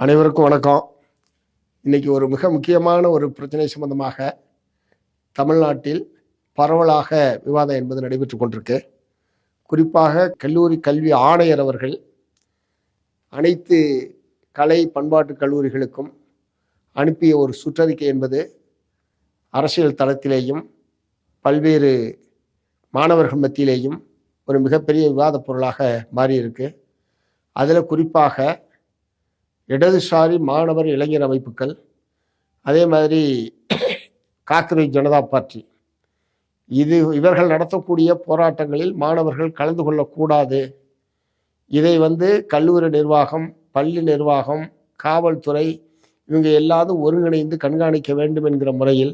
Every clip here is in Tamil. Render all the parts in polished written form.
அனைவருக்கும் வணக்கம். இன்னைக்கு ஒரு மிக முக்கியமான ஒரு பிரச்சனை சம்பந்தமாக தமிழ்நாட்டில் பரவலாக விவாதம் என்பது நடைபெற்று கொண்டிருக்கு. குறிப்பாக கல்லூரி கல்வி ஆணையர் அவர்கள் அனைத்து கலை பண்பாட்டு கல்லூரிகளுக்கும் அனுப்பிய ஒரு சுற்றறிக்கை என்பது அரசியல் தளத்திலேயும் பல்வேறு மாணவர்கள் மத்தியிலேயும் ஒரு மிகப்பெரிய விவாத பொருளாக மாறியிருக்கு. அதில் குறிப்பாக இடதுசாரி மாணவர் இளைஞர் அமைப்புகள், அதே மாதிரி காக்கிரி ஜனதா பார்ட்டி, இவர்கள் நடத்தக்கூடிய போராட்டங்களில் மாணவர்கள் கலந்து கொள்ளக்கூடாது. இதை கல்லூரி நிர்வாகம், பள்ளி நிர்வாகம், காவல்துறை இவங்க எல்லாரும் ஒருங்கிணைந்து கண்காணிக்க வேண்டும் என்கிற முறையில்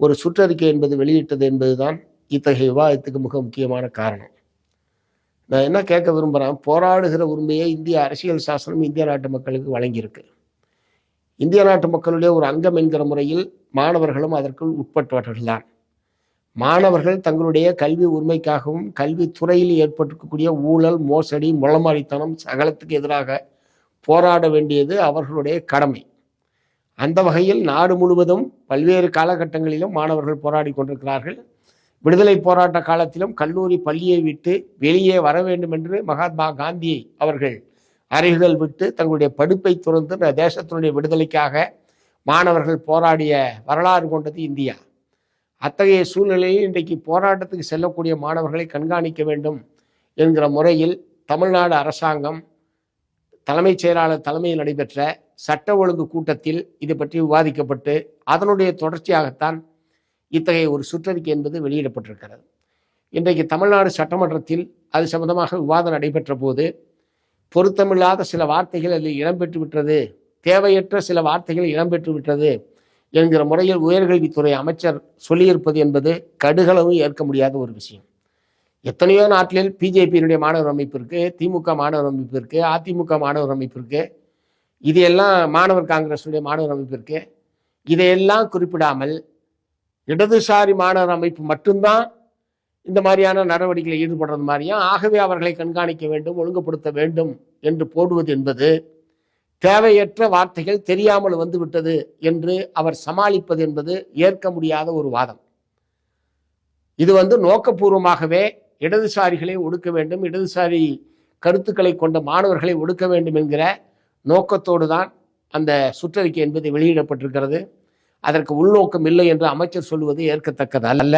ஒரு சுற்றறிக்கை என்பது வெளியிட்டது என்பதுதான் இத்தகைய விவாதத்துக்கு மிக முக்கியமான காரணம். நான் என்ன கேட்க விரும்புகிறேன், போராடுகிற உரிமையை இந்திய அரசியல் சாசனம் இந்திய நாட்டு மக்களுக்கு வழங்கியிருக்கு. இந்திய நாட்டு மக்களுடைய ஒரு அங்கம் என்கிற முறையில் மாணவர்களும் அதற்குள் உட்பட்டவர்கள் தான். மாணவர்கள் தங்களுடைய கல்வி உரிமைக்காகவும் கல்வித்துறையில் ஏற்பட்டிருக்கக்கூடிய ஊழல், மோசடி, முளமாரித்தனம் சகலத்துக்கு எதிராக போராட வேண்டியது அவர்களுடைய கடமை. அந்த வகையில் நாடு முழுவதும் பல்வேறு காலகட்டங்களிலும் மாணவர்கள் போராடி கொண்டிருக்கிறார்கள். விடுதலை போராட்ட காலத்திலும் கல்லூரி பள்ளியை விட்டு வெளியே வர வேண்டும் என்று மகாத்மா காந்தி அவர்கள் அறைகள் விட்டு தங்களுடைய படிப்பை துறந்து தேசத்தினுடைய விடுதலைக்காக மாணவர்கள் போராடிய வரலாறு கொண்டது இந்தியா. அத்தகைய சூழ்நிலையில் இன்றைக்கு போராட்டத்துக்கு செல்லக்கூடிய மாணவர்களை கண்காணிக்க வேண்டும் என்கிற முறையில் தமிழ்நாடு அரசாங்கம் தலைமைச் செயலாளர் தலைமையில் நடைபெற்ற சட்ட ஒழுங்கு கூட்டத்தில் இது பற்றி விவாதிக்கப்பட்டு அதனுடைய தொடர்ச்சியாகத்தான் இத்தகைய ஒரு சுற்றறிக்கை என்பது வெளியிடப்பட்டிருக்கிறது. இன்றைக்கு தமிழ்நாடு சட்டமன்றத்தில் அது சம்பந்தமாக விவாதம் நடைபெற்ற போது பொருத்தமில்லாத சில வார்த்தைகள் அதில் இடம்பெற்று விட்டது, தேவையற்ற சில வார்த்தைகள் இடம்பெற்று விட்டது என்கிற முறையில் உயர்கல்வித்துறை அமைச்சர் சொல்லியிருப்பது என்பது கடுகளவும் ஏற்க முடியாத ஒரு விஷயம். எத்தனையோ நாட்டில் பிஜேபியினுடைய மாணவர் அமைப்பு இருக்கு, திமுக மாணவர் அமைப்பு இருக்கு, அதிமுக மாணவர் அமைப்பு இருக்கு, இதையெல்லாம் மாணவர் காங்கிரஸுடைய மாணவர் அமைப்பு இருக்கு. இதையெல்லாம் குறிப்பிடாமல் இடதுசாரி மாணவர் அமைப்பு மட்டும்தான் இந்த மாதிரியான நடவடிக்கைகளில் ஈடுபடுறது மாதிரியும், ஆகவே அவர்களை கண்காணிக்க வேண்டும், ஒழுங்குபடுத்த வேண்டும் என்று போடுவது என்பது தேவையற்ற வார்த்தைகள் தெரியாமல் வந்துவிட்டது என்று அவர் சமாளிப்பது என்பது ஏற்க முடியாத ஒரு வாதம். இது நோக்கபூர்வமாகவே இடதுசாரிகளை ஒடுக்க வேண்டும், இடதுசாரி கருத்துக்களை கொண்ட மாணவர்களை ஒடுக்க வேண்டும் என்கிற நோக்கத்தோடு தான் அந்த சுற்றறிக்கை என்பது வெளியிடப்பட்டிருக்கிறது. அதற்கு உள்நோக்கம் இல்லை என்று அமைச்சர் சொல்வது ஏற்கத்தக்கது அல்ல.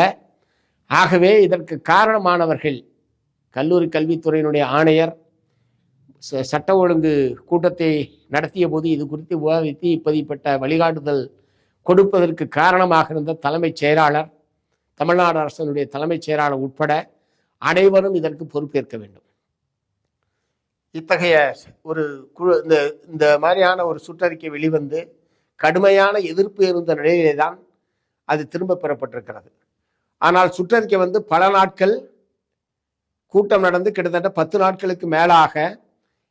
ஆகவே இதற்கு காரணமானவர்கள் கல்லூரி கல்வித்துறையினுடைய ஆணையர் சட்ட ஒழுங்கு கூட்டத்தை நடத்திய போது இது குறித்து விவாதித்து இப்படிப்பட்ட வழிகாட்டுதல் கொடுப்பதற்கு காரணமாக இருந்த தலைமைச் செயலாளர், தமிழ்நாடு அரசினுடைய தலைமைச் செயலாளர் உட்பட அனைவரும் இதற்கு பொறுப்பேற்க வேண்டும். இத்தகைய ஒரு குழு இந்த மாதிரியான ஒரு சுற்றறிக்கை வெளிவந்து கடுமையான எதிர்ப்பு இருந்த நிலையிலே தான் அது திரும்ப பெறப்பட்டிருக்கிறது. ஆனால் சுற்றறிக்கை பல நாட்கள் கூட்டம் நடந்து கிட்டத்தட்ட 10 நாட்களுக்கு மேலாக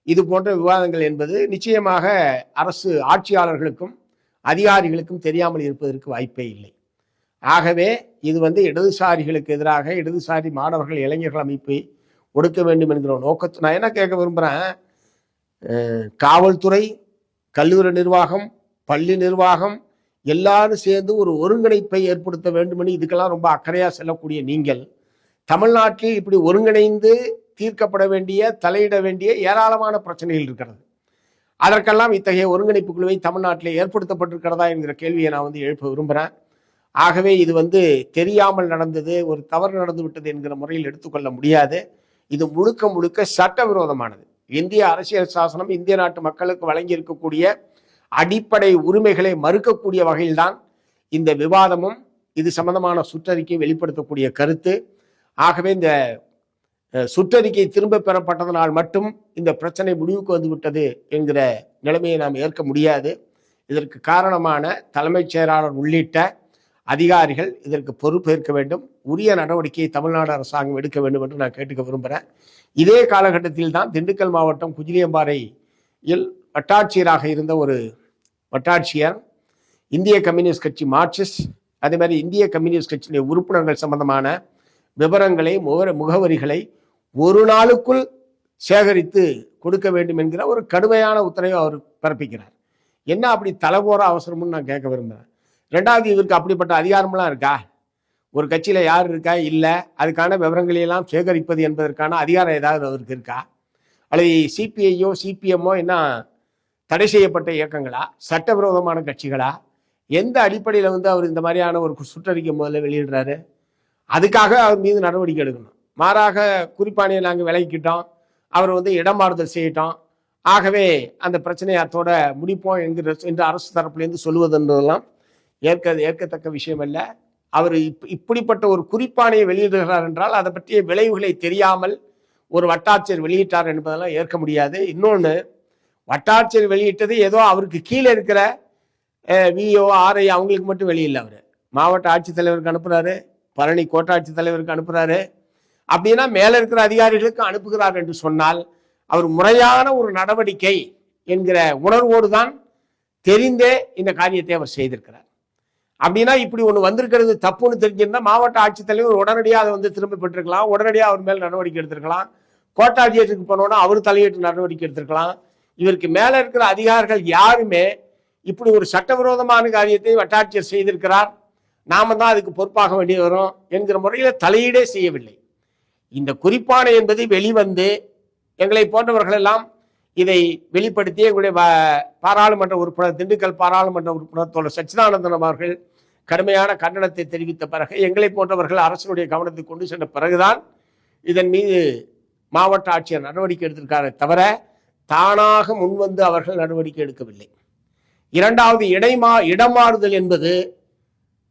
இது போன்ற விவாதங்கள் என்பது நிச்சயமாக அரசு ஆட்சியாளர்களுக்கும் அதிகாரிகளுக்கும் தெரியாமல் இருப்பதற்கு வாய்ப்பே இல்லை. ஆகவே இது இடதுசாரிகளுக்கு எதிராக இடதுசாரி மாணவர்கள் இளைஞர்கள் அமைப்பை ஒடுக்க வேண்டும் என்கிற நோக்கத்தை நான் என்ன கேட்க விரும்புகிறேன், காவல்துறை, கல்லூரி நிர்வாகம், பள்ளி நிர்வாகம் எல்லாரும் சேர்ந்து ஒரு ஒருங்கிணைப்பை ஏற்படுத்த வேண்டும் என்று இதுக்கெல்லாம் ரொம்ப அக்கறையாக செல்லக்கூடிய நீங்கள் தமிழ்நாட்டில் இப்படி ஒருங்கிணைந்து தீர்க்கப்பட வேண்டிய, தலையிட வேண்டிய ஏராளமான பிரச்சனைகள் இருக்கிறது. அதற்கெல்லாம் இத்தகைய ஒருங்கிணைப்பு குழுவை தமிழ்நாட்டில் ஏற்படுத்தப்பட்டிருக்கிறதா என்கிற கேள்வியை நான் எழுப்ப விரும்புகிறேன். ஆகவே இது தெரியாமல் நடந்தது, ஒரு தவறு நடந்து விட்டது என்கிற முறையில் எடுத்துக்கொள்ள முடியாது. இது முழுக்க முழுக்க சட்டவிரோதமானது. இந்திய அரசியல் சாசனம் இந்திய நாட்டு மக்களுக்கு வழங்கி இருக்கக்கூடிய அடிப்படை உரிமைகளை மறுக்கக்கூடிய வகையில்தான் இந்த விவாதமும் இது சம்பந்தமான சுற்றறிக்கை வெளிப்படுத்தக்கூடிய கருத்து. ஆகவே இந்த சுற்றறிக்கை திரும்ப பெறப்பட்டதனால் மட்டும் இந்த பிரச்சனை முடிவுக்கு வந்துவிட்டது என்கிற நிலைமையை நாம் ஏற்க முடியாது. இதற்கு காரணமான தலைமைச் செயலாளர் உள்ளிட்ட அதிகாரிகள் இதற்கு பொறுப்பேற்க வேண்டும், உரிய நடவடிக்கையை தமிழ்நாடு அரசாங்கம் எடுக்க வேண்டும் என்று நான் கேட்டுக்க விரும்புகிறேன். இதே காலகட்டத்தில் தான் திண்டுக்கல் மாவட்டம் குஜிலியம்பாறையில் வட்டாட்சியராக இருந்த ஒரு வட்டாட்சியர் இந்திய கம்யூனிஸ்ட் கட்சி மார்க்சிஸ்ட், அதே மாதிரி இந்திய கம்யூனிஸ்ட் கட்சியினுடைய உறுப்பினர்கள் சம்பந்தமான விவரங்களை, முகவரிகளை ஒரு நாளுக்குள் சேகரித்து கொடுக்க வேண்டும் என்கிற ஒரு கடுமையான உத்தரவை அவர் பிறப்பிக்கிறார். என்ன அப்படி தலை போற அவசரம்னு நான் கேட்க விரும்புகிறேன். ரெண்டாவது, இவருக்கு அப்படிப்பட்ட அதிகாரம்லாம் இருக்கா? ஒரு கட்சியில் யார் இருக்கா? இல்லை. அதுக்கான விவரங்களையெல்லாம் சேகரிப்பது என்பதற்கான அதிகாரம் ஏதாவது அவருக்கு இருக்கா? அல்லது சிபிஐயோ சிபிஎம்மோ என்ன தடை செய்யப்பட்ட இயக்கங்களா? சட்டவிரோதமான கட்சிகளா? எந்த அடிப்படையில் அவர் இந்த மாதிரியான ஒரு சுற்றறிக்கை முதல்ல வெளியிடுறாரு? அதுக்காக அவர் மீது நடவடிக்கை எடுக்கணும். மாறாக குறிப்பாணியை நாங்கள் விலகிக்கிட்டோம், அவர் இடமாறுதல் செய்யிட்டோம், ஆகவே அந்த பிரச்சனையை அத்தோட முடிப்போம் என்று அரசு தரப்புலேருந்து சொல்லுவதுன்றதெல்லாம் ஏற்கத்தக்க விஷயம் அல்ல. அவர் இப்படிப்பட்ட ஒரு குறிப்பாணையை வெளியிடுகிறார் என்றால் அதை பற்றிய விளைவுகளை தெரியாமல் ஒரு வட்டாட்சியர் வெளியிட்டார் என்பதெல்லாம் ஏற்க முடியாது. இன்னொன்று, வட்டாட்சியர் வெளியிட்டது ஏதோ அவருக்கு கீழே இருக்கிற விஓ ஆர்ஐ அவங்களுக்கு மட்டும் வெளியில்லை. அவர் மாவட்ட ஆட்சித்தலைவருக்கு அனுப்புகிறாரு, பழனி கோட்டாட்சி தலைவருக்கு அனுப்புகிறாரு. அப்படின்னா மேலே இருக்கிற அதிகாரிகளுக்கு அனுப்புகிறார் என்று சொன்னால் அவர் முறையான ஒரு நடவடிக்கை என்கிற உணர்வோடு தான் தெரிந்தே இந்த காரியத்தை அவர் செய்திருக்கிறார். அப்படின்னா இப்படி ஒன்று வந்திருக்கிறது தப்புன்னு தெரிஞ்சிருந்தா மாவட்ட ஆட்சித்தலைவர் உடனடியாக அதை திரும்ப பெற்றிருக்கலாம், உடனடியாக அவர் மேல் நடவடிக்கை எடுத்திருக்கலாம். கோட்டாட்சியருக்கு போனோன்னா அவர் தலையிட்டு நடவடிக்கை எடுத்திருக்கலாம். இவருக்கு மேலே இருக்கிற அதிகாரிகள் யாருமே இப்படி ஒரு சட்டவிரோதமான காரியத்தை வட்டாட்சியர் செய்திருக்கிறார், நாம தான் அதுக்கு பொறுப்பாக வேண்டி வரும் என்கிற முறையில் தலையீடே செய்யவில்லை. இந்த குறிப்பாணை என்பது வெளிவந்து எங்களை போன்றவர்கள் எல்லாம் இதை வெளிப்படுத்தி எங்களுடைய பாராளுமன்ற உறுப்பினர், திண்டுக்கல் பாராளுமன்ற உறுப்பினர் தோழர் சச்சிதானந்தன் அவர்கள் கடுமையான கண்டனத்தை தெரிவித்த பிறகு, எங்களை போன்றவர்கள் அரசினுடைய கவனத்தை கொண்டு சென்ற பிறகுதான் இதன் மீது மாவட்ட ஆட்சியர் நடவடிக்கை எடுத்திருக்காரே தவிர தானாக முன்வந்து அவர்கள் நடவடிக்கை எடுக்கவில்லை. இரண்டாவது, இடமாறுதல் என்பது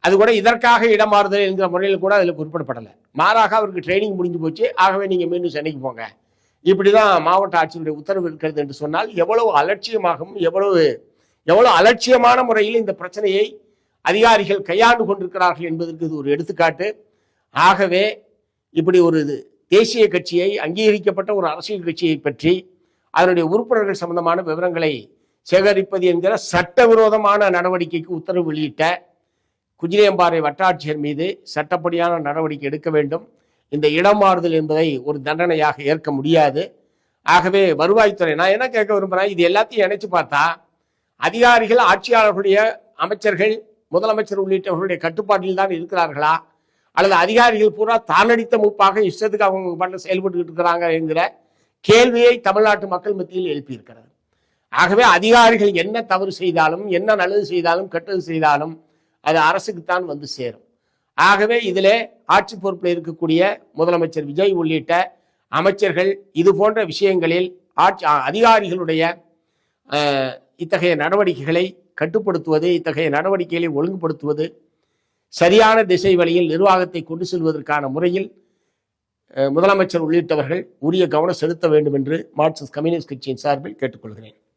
அது கூட இதற்காக இடமாறுதல் என்கிற முறையில் கூட அதில் குறிப்பிடப்படலை. மாறாக அவருக்கு ட்ரைனிங் முடிஞ்சு போச்சு, ஆகவே நீங்கள் மீண்டும் சென்னைக்கு போங்க, இப்படிதான் மாவட்ட ஆட்சியருடைய உத்தரவு இருக்கிறது என்று சொன்னால் எவ்வளவு அலட்சியமாகவும் எவ்வளவு அலட்சியமான முறையில் இந்த பிரச்சனையை அதிகாரிகள் கையாண்டு கொண்டிருக்கிறார்கள் என்பதற்கு இது ஒரு எடுத்துக்காட்டு. ஆகவே இப்படி ஒரு தேசிய கட்சியை, அங்கீகரிக்கப்பட்ட ஒரு அரசியல் கட்சியை பற்றி அதனுடைய உறுப்பினர்கள் சம்பந்தமான விவரங்களை சேகரிப்பது என்கிற சட்டவிரோதமான நடவடிக்கைக்கு உத்தரவு வெளியிட்ட குஜிலியம்பாறை வட்டாட்சியர் மீது சட்டப்படியான நடவடிக்கை எடுக்க வேண்டும். இந்த இடமாறுதல் என்பதை ஒரு தண்டனையாக ஏற்க முடியாது. ஆகவே வருவாய்த்துறை, நான் என்ன கேட்க விரும்புகிறேன், இது எல்லாத்தையும் இணைச்சு பார்த்தா அதிகாரிகள் ஆட்சியாளர்களுடைய, அமைச்சர்கள், முதலமைச்சர் உள்ளிட்டவர்களுடைய கட்டுப்பாட்டில் தான் இருக்கிறார்களா, அல்லது அதிகாரிகள் பூரா தானடித்த மூப்பாக இஷ்டத்துக்கு அவங்க பண்ண செயல்பட்டு இருக்கிறாங்க என்கிற கேள்வியை தமிழ்நாட்டு மக்கள் மத்தியில் எழுப்பியிருக்கிறது. ஆகவே அதிகாரிகள் என்ன தவறு செய்தாலும், என்ன நல்லது செய்தாலும், கெட்டது செய்தாலும் அது அரசுக்குத்தான் வந்து சேரும். ஆகவே இதிலே ஆட்சி பொறுப்பில் இருக்கக்கூடிய முதலமைச்சர் விஜய் உள்ளிட்ட அமைச்சர்கள் இது போன்ற விஷயங்களில் அதிகாரிகளுடைய இத்தகைய நடவடிக்கைகளை கட்டுப்படுத்துவது, இத்தகைய நடவடிக்கைகளை ஒழுங்குபடுத்துவது, சரியான திசை வழியில் நிர்வாகத்தை கொண்டு செல்வதற்கான முறையில் முதலமைச்சர் உள்ளிட்டவர்கள் உரிய கவனம் செலுத்த வேண்டும் என்று மார்க்சிஸ்ட் கம்யூனிஸ்ட் கட்சியின் சார்பில் கேட்டுக்கொள்கிறேன்.